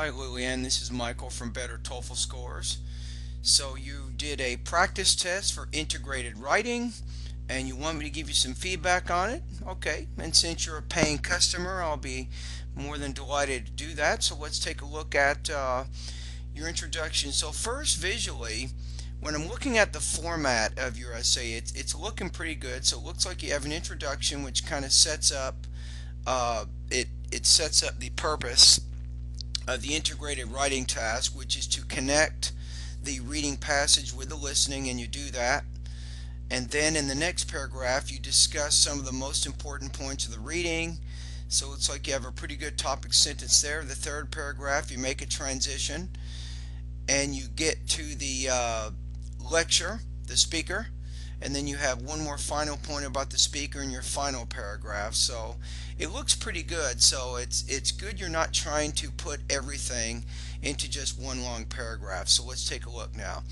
Hi Lillian, this is Michael from Better TOEFL Scores. So you did a practice test for integrated writing and you want me to give you some feedback on it? Okay, and since you're a paying customer, I'll be more than delighted to do that. So let's take a look at your introduction. So first, visually, when I'm looking at the format of your essay, it's looking pretty good. So it looks like you have an introduction which kind of sets up it sets up the purpose of the integrated writing task, which is to connect the reading passage with the listening, and you do that. And then in the next paragraph, you discuss some of the most important points of the reading. So it's like you have a pretty good topic sentence there. The third paragraph, you make a transition and you get to the lecture, the speaker, and then you have one more final point about the speaker in your final paragraph. So it looks pretty good. So it's good you're not trying to put everything into just one long paragraph. So let's take a look now.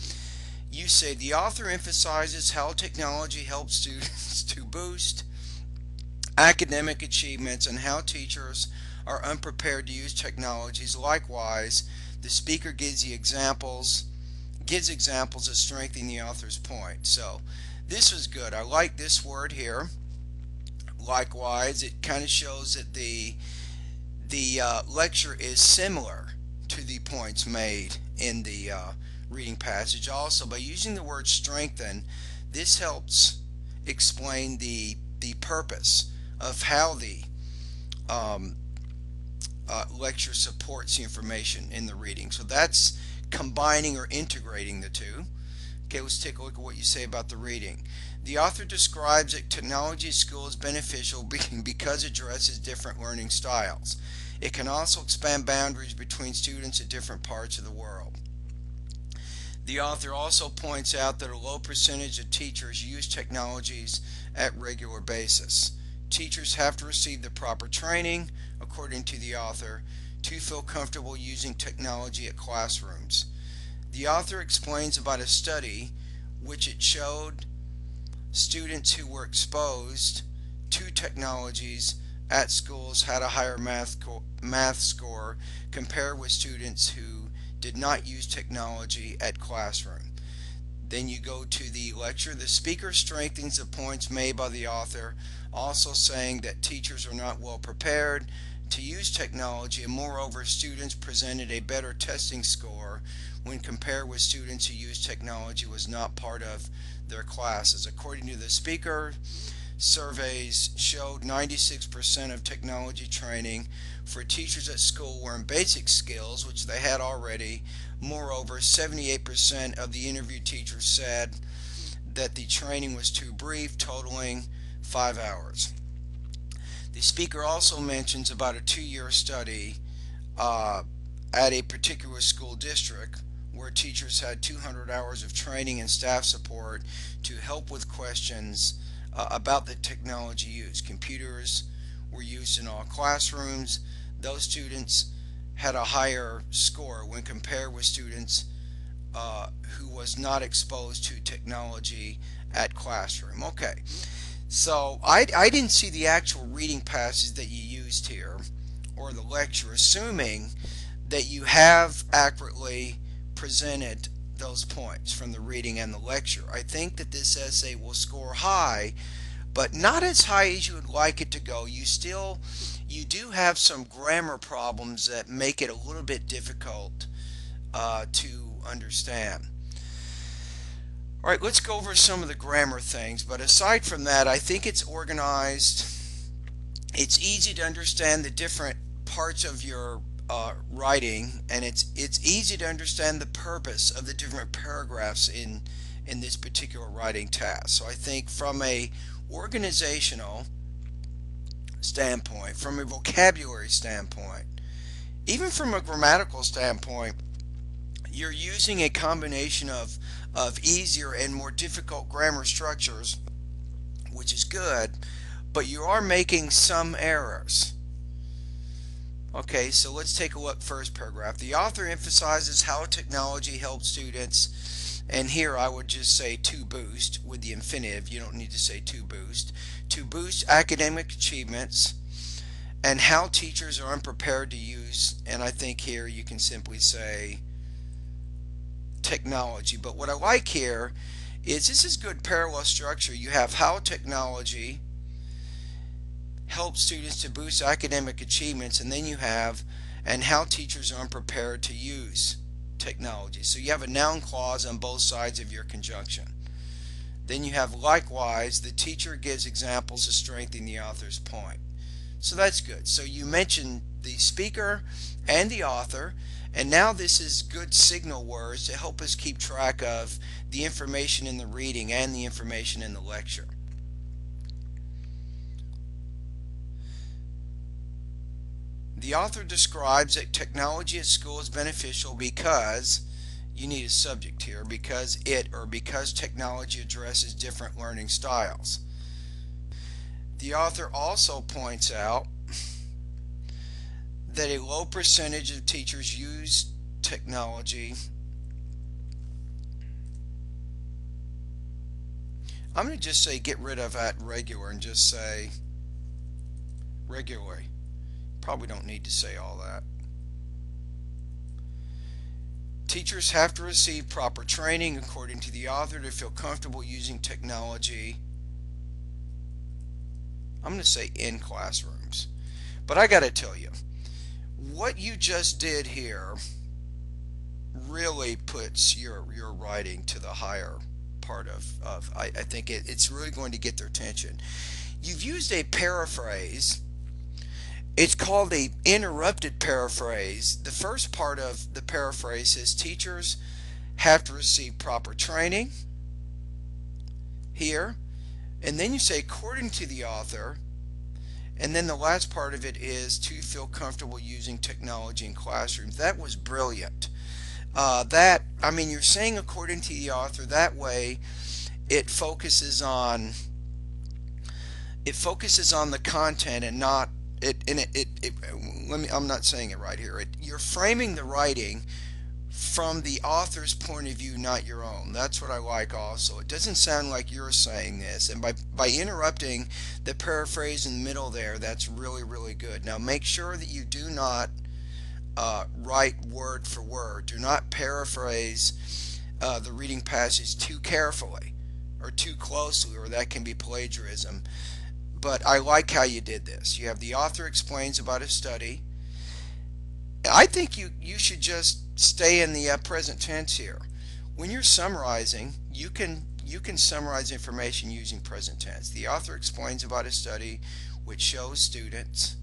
You say the author emphasizes how technology helps students to boost academic achievements and how teachers are unprepared to use technologies. Likewise, the speaker gives examples that strengthen the author's point. So this was good. I like this word here. Likewise, it kind of shows that the lecture is similar to the points made in the reading passage. Also, by using the word strengthen, this helps explain the purpose of how the lecture supports the information in the reading. So that's combining or integrating the two. Okay, let's take a look at what you say about the reading. The author describes that technology at school is beneficial because it addresses different learning styles. It can also expand boundaries between students at different parts of the world. The author also points out that a low percentage of teachers use technologies at regular basis. Teachers have to receive the proper training, according to the author, to feel comfortable using technology at classrooms. The author explains about a study which it showed students who were exposed to technologies at schools had a higher math score compared with students who did not use technology at classroom. Then you go to the lecture. The speaker strengthens the points made by the author, also saying that teachers are not well prepared to use technology, and moreover students presented a better testing score when compared with students who used technology was not part of their classes. According to the speaker, surveys showed 96% of technology training for teachers at school were in basic skills, which they had already. Moreover, 78% of the interviewed teachers said that the training was too brief, totaling 5 hours. The speaker also mentions about a 2-year study at a particular school district where teachers had 200 hours of training and staff support to help with questions about the technology used. Computers were used in all classrooms. Those students had a higher score when compared with students who was not exposed to technology at classroom. Okay, so I didn't see the actual reading passage that you used here or the lecture, assuming that you have accurately presented those points from the reading and the lecture. I think that this essay will score high, but not as high as you would like it to go. You do have some grammar problems that make it a little bit difficult to understand. All right, let's go over some of the grammar things, but aside from that, I think it's organized. It's easy to understand the different parts of your writing, and it's easy to understand the purpose of the different paragraphs in this particular writing task. So I think from a organizational standpoint, from a vocabulary standpoint, even from a grammatical standpoint, you're using a combination of easier and more difficult grammar structures, which is good, but you are making some errors. Okay, so let's take a look. First paragraph. The author emphasizes how technology helps students, and here I would just say to boost with the infinitive. You don't need to say to boost academic achievements and how teachers are unprepared to use, and I think here you can simply say technology. But what I like here is this is good parallel structure. You have how technology helps students to boost academic achievements, and then you have and how teachers are unprepared to use technology. So you have a noun clause on both sides of your conjunction. Then you have likewise, the teacher gives examples to strengthen the author's point. So that's good. So you mentioned the speaker and the author, and now this is good signal words to help us keep track of the information in the reading and the information in the lecture. The author describes that technology at school is beneficial because, you need a subject here, because it or because technology addresses different learning styles. The author also points out that a low percentage of teachers use technology. I'm going to just say get rid of at regular and just say regularly. Probably don't need to say all that. Teachers have to receive proper training, according to the author, to feel comfortable using technology. I'm going to say in classrooms. But I got to tell you, what you just did here really puts your writing to the higher part of I think it's really going to get their attention. You've used a paraphrase. It's called a interrupted paraphrase. The first part of the paraphrase says teachers have to receive proper training here, and then you say according to the author, and then the last part of it is to feel comfortable using technology in classrooms. That was brilliant. I mean, you're saying according to the author, that way it focuses on the content and not I'm not saying it right here. You're framing the writing from the author's point of view, not your own. That's what I like also. It doesn't sound like you're saying this, and by interrupting the paraphrase in the middle there, that's really, really good. Now make sure that you do not write word for word. Do not paraphrase the reading passage too carefully or too closely, or that can be plagiarism. But I like how you did this. You have the author explains about his study. I think you should just stay in the present tense here. When you're summarizing, you can summarize information using present tense. The author explains about his study, which shows students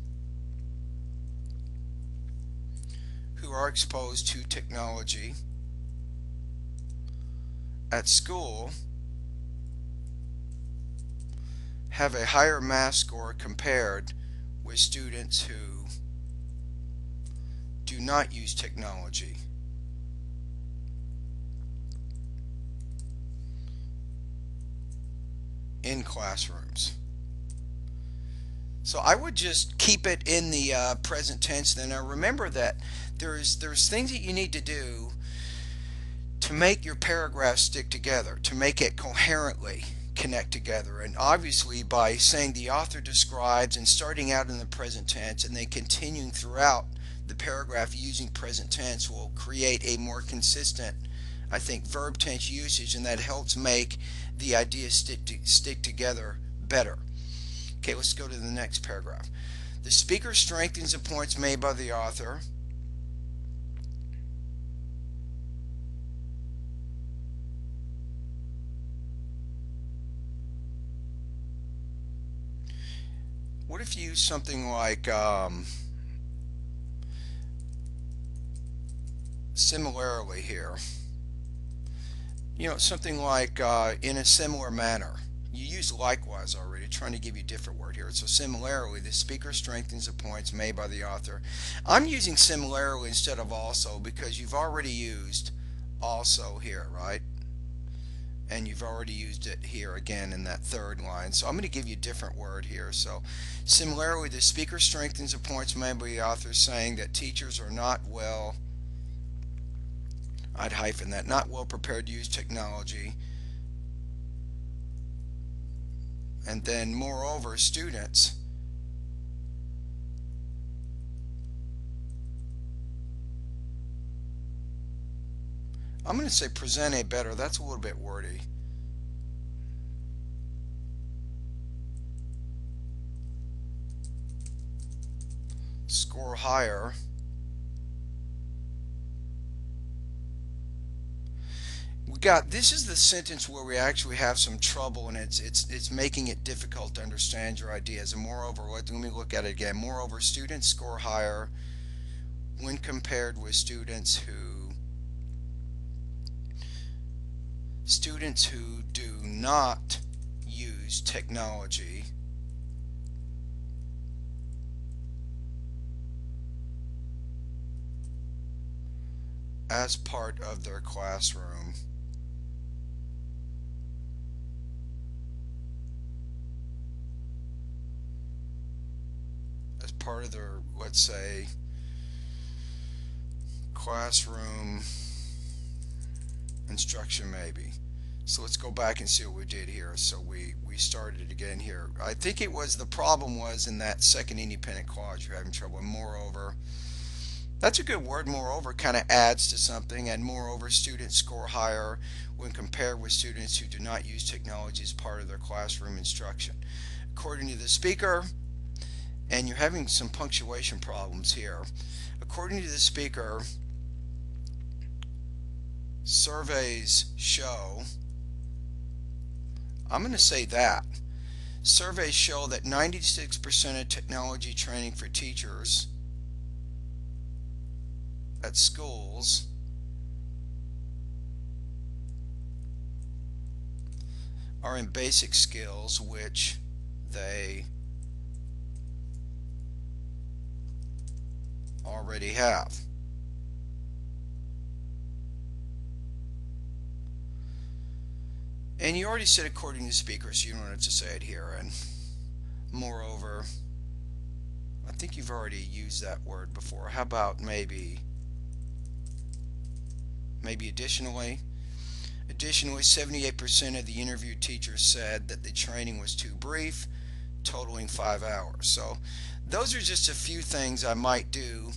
who are exposed to technology at school have a higher math score compared with students who do not use technology. In classrooms. So I would just keep it in the present tense then. Now remember that there's things that you need to do to make your paragraph stick together, to make it coherently connect together. And obviously by saying the author describes and starting out in the present tense and then continuing throughout the paragraph using present tense will create a more consistent, I think, verb tense usage, and that helps make the ideas stick together better. Okay, let's go to the next paragraph. The speaker strengthens the points made by the author. What if you use something like similarly here? You know, something like in a similar manner. You use likewise already, trying to give you a different word here. So similarly, the speaker strengthens the points made by the author. I'm using similarly instead of also because you've already used also here, right? And you've already used it here again in that third line. So I'm going to give you a different word here. So similarly, the speaker strengthens the points made by the author, saying that teachers are not well, I'd hyphen that, not well prepared to use technology. And then moreover, students I'm going to say present a better. That's a little bit wordy. Score higher. This is the sentence where we actually have some trouble, and it's making it difficult to understand your ideas. And moreover, let me look at it again. Moreover, students score higher when compared with students who do not use technology as part of their classroom. As part of their, let's say, classroom instruction maybe. So let's go back and see what we did here. So we started it again here. I think it was, the problem was in that second independent clause you're having trouble. And moreover, that's a good word. Moreover kind of adds to something. And moreover, students score higher when compared with students who do not use technology as part of their classroom instruction. According to the speaker, and you're having some punctuation problems here. According to the speaker, surveys show, I'm going to say that. Surveys show that 96% of technology training for teachers at schools are in basic skills which they already have. And you already said according to the speaker, so you don't have to say it here. And moreover, I think you've already used that word before. How about maybe additionally? Additionally, 78% of the interviewed teachers said that the training was too brief, totaling 5 hours. So those are just a few things I might do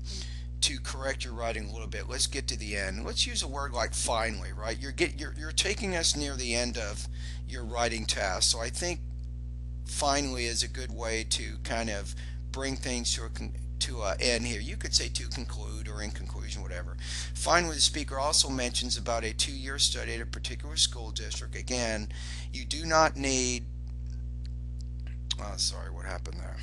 to correct your writing a little bit. Let's get to the end. Let's use a word like finally, right? You're taking us near the end of your writing task. So I think finally is a good way to kind of bring things to an end here. You could say to conclude or in conclusion, whatever. Finally, the speaker also mentions about a 2-year study at a particular school district. Again, you do not need, sorry, what happened there?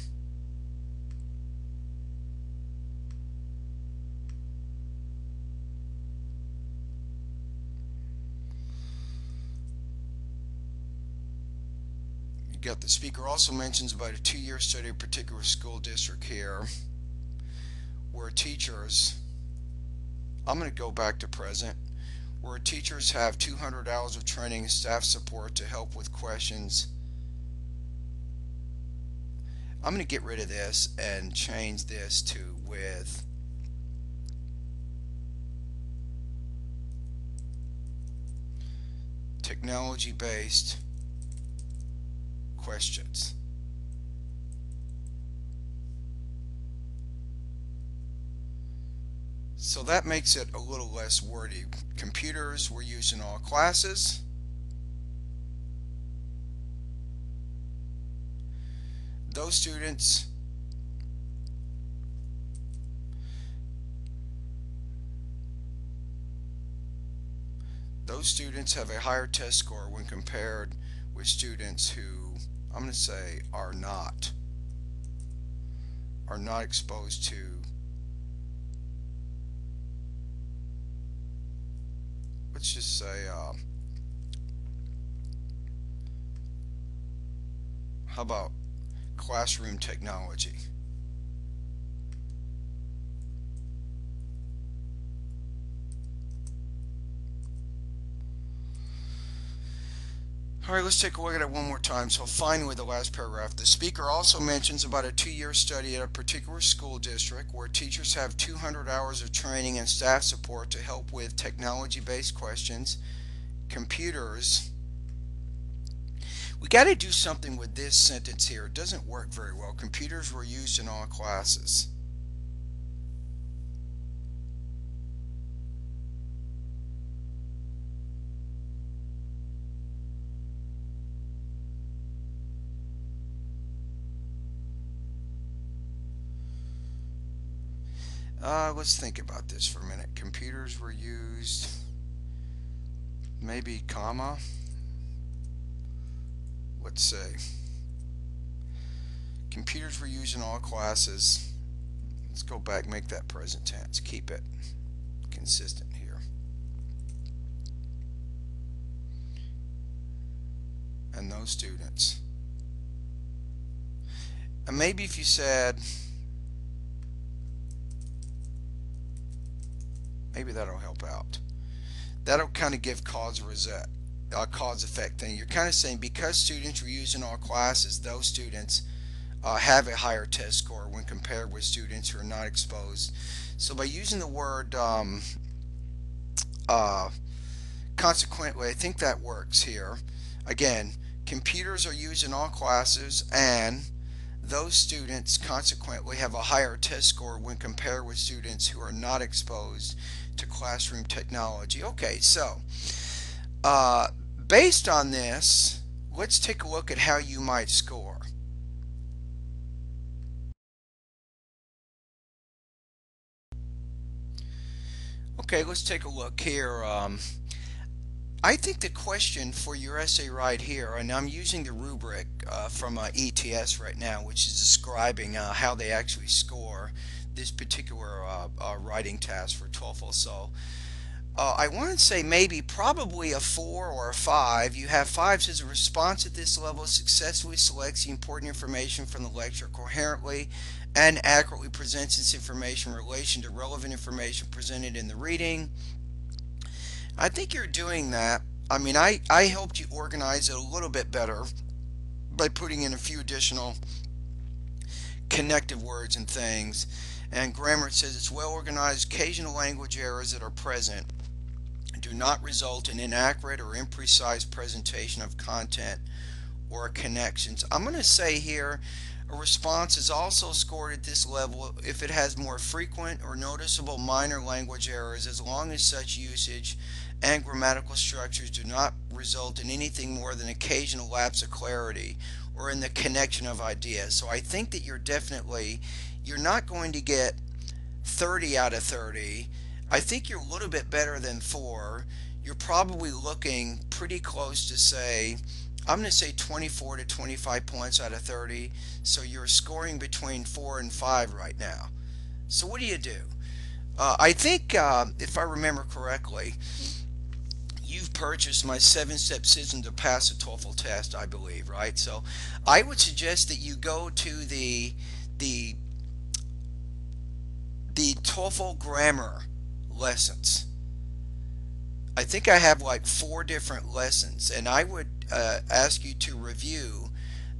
Got the speaker also mentions about a 2-year study of a particular school district here where teachers, I'm going to go back to present, where teachers have 200 hours of training and staff support to help with questions. I'm going to get rid of this and change this to with technology-based questions. So that makes it a little less wordy. Computers were used in all classes. Those students have a higher test score when compared with students who, I'm going to say, are not exposed to let's just say how about classroom technology. Alright, let's take a look at it one more time. So finally, the last paragraph. The speaker also mentions about a 2-year study at a particular school district where teachers have 200 hours of training and staff support to help with technology-based questions, computers. We got to do something with this sentence here. It doesn't work very well. Computers were used in all classes. Let's think about this for a minute. Computers were used, maybe comma. Let's say computers were used in all classes. Let's go back, make that present tense, keep it consistent here. And those students. And maybe if you said, maybe that'll help out. That'll kind of give cause effect thing. You're kind of saying because students were used in all classes, those students have a higher test score when compared with students who are not exposed. So by using the word consequently, I think that works here. Again, computers are used in all classes, and those students consequently have a higher test score when compared with students who are not exposed to classroom technology. Okay, so based on this, let's take a look at how you might score. Okay, let's take a look here. I think the question for your essay right here, and I'm using the rubric from ETS right now, which is describing how they actually score this particular writing task for TOEFL. So I want to say maybe probably a 4 or a 5. You have 5 says a response at this level successfully selects the important information from the lecture coherently and accurately presents this information in relation to relevant information presented in the reading. I think you're doing that. I mean, I helped you organize it a little bit better by putting in a few additional connective words and things. And grammar, it says it's well organized. Occasional language errors that are present do not result in inaccurate or imprecise presentation of content or connections. I'm going to say here a response is also scored at this level if it has more frequent or noticeable minor language errors, as long as such usage and grammatical structures do not result in anything more than occasional lapse of clarity or in the connection of ideas. So I think that you're not going to get 30 out of 30. I think you're a little bit better than 4. You're probably looking pretty close to, say, I'm going to say 24 to 25 points out of 30. So you're scoring between 4 and 5 right now. So what do you do? I think, if I remember correctly, you've purchased my 7-step system to pass a TOEFL test, I believe, right? So I would suggest that you go to the TOEFL grammar lessons. I think I have like 4 different lessons, and I would ask you to review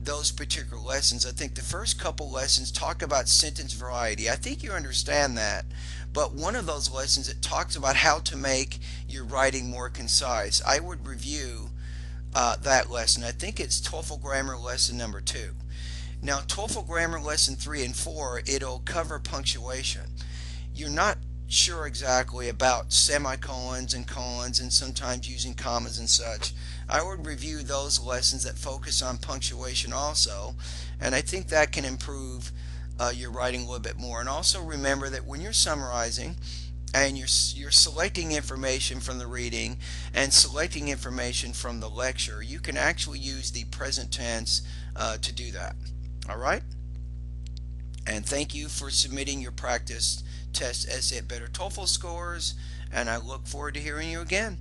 those particular lessons. I think the first couple lessons talk about sentence variety. I think you understand that, but one of those lessons, it talks about how to make your writing more concise. I would review that lesson. I think it's TOEFL grammar lesson number 2. Now TOEFL grammar lesson 3 and 4, it'll cover punctuation. You're not sure exactly about semicolons and colons and sometimes using commas and such. I would review those lessons that focus on punctuation also, and I think that can improve your writing a little bit more. And also remember that when you're summarizing and you're selecting information from the reading and selecting information from the lecture, you can actually use the present tense to do that. All right? And thank you for submitting your practice test essay at better TOEFL scores, and I look forward to hearing you again.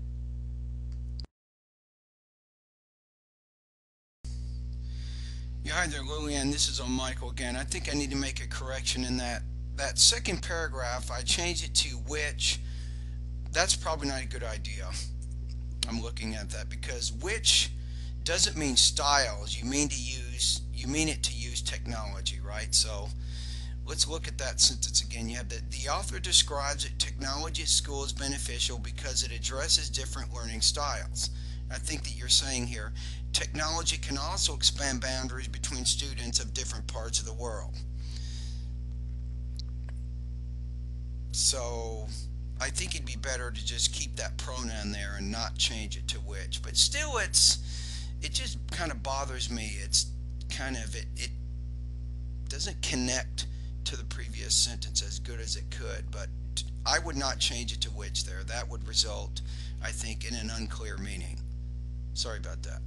Yeah, hi there, Lillian. This is Michael again. I think I need to make a correction in that second paragraph. I changed it to which. That's probably not a good idea. I'm looking at that because which doesn't mean styles. You mean it to use technology, right? So let's look at that sentence again. You have that the author describes that technology at school is beneficial because it addresses different learning styles. I think that you're saying here, technology can also expand boundaries between students of different parts of the world. So I think it'd be better to just keep that pronoun there and not change it to which. But still, it just kind of bothers me. It's kind of, it doesn't connect to to the previous sentence as good as it could, but I would not change it to which there. That would result, I think, in an unclear meaning. Sorry about that.